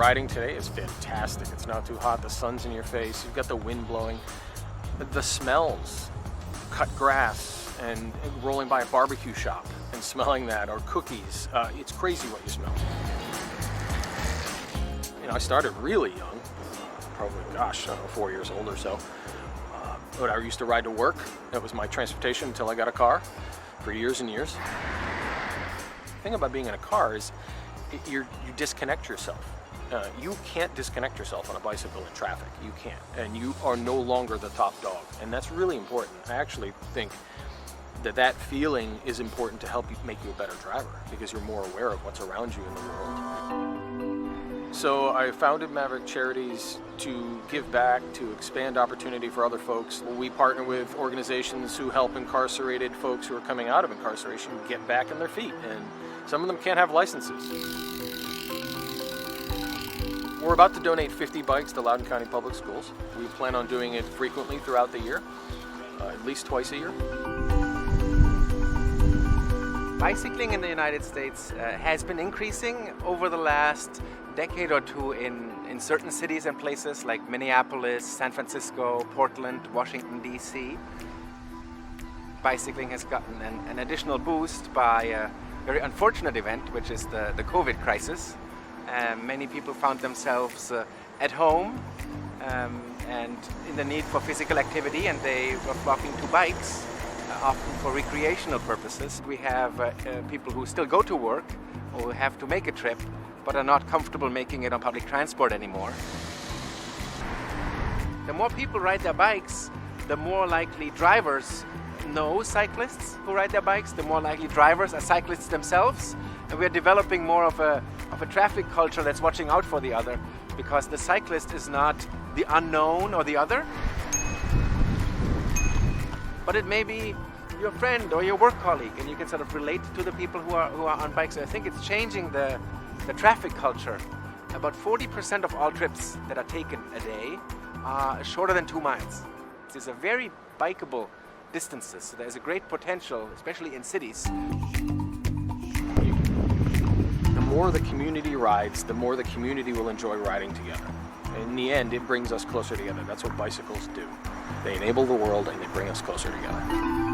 riding today is fantastic. It's not too hot, the sun's in your face, you've got the wind blowing. The smells, cut grass and rolling by a barbecue shop and smelling that, or cookies, it's crazy what you smell. You know, I started really young, probably, I don't know, 4 years old or so. But I used to ride to work. That was my transportation until I got a car for years and years. The thing about being in a car is you disconnect yourself. You can't disconnect yourself on a bicycle in traffic. You can't. And you are no longer the top dog. And that's really important. I actually think that feeling is important to help you make you a better driver, because you're more aware of what's around you in the world. So I founded Maverick Charities to give back, to expand opportunity for other folks. We partner with organizations who help incarcerated folks who are coming out of incarceration get back on their feet, and some of them can't have licenses. We're about to donate 50 bikes to Loudoun County Public Schools. We plan on doing it frequently throughout the year, at least twice a year. Bicycling in the United States has been increasing over the last decade or two in certain cities and places like Minneapolis, San Francisco, Portland, Washington, D.C. Bicycling has gotten an additional boost by a very unfortunate event, which is the COVID crisis. Many people found themselves at home and in the need for physical activity, and they were flocking to bikes, often for recreational purposes. We have people who still go to work or who have to make a trip but are not comfortable making it on public transport anymore. The more people ride their bikes, the more likely drivers know cyclists who ride their bikes, the more likely drivers are cyclists themselves, and we're developing more of a traffic culture that's watching out for the other, because the cyclist is not the unknown or the other, but it may be your friend or your work colleague, and you can sort of relate to the people who are on bikes. So I think it's changing the traffic culture. About 40% of all trips that are taken a day are shorter than 2 miles. These are very bikeable distances, so there's a great potential, especially in cities. The more the community rides, the more the community will enjoy riding together. In the end, it brings us closer together. That's what bicycles do. They enable the world and they bring us closer together.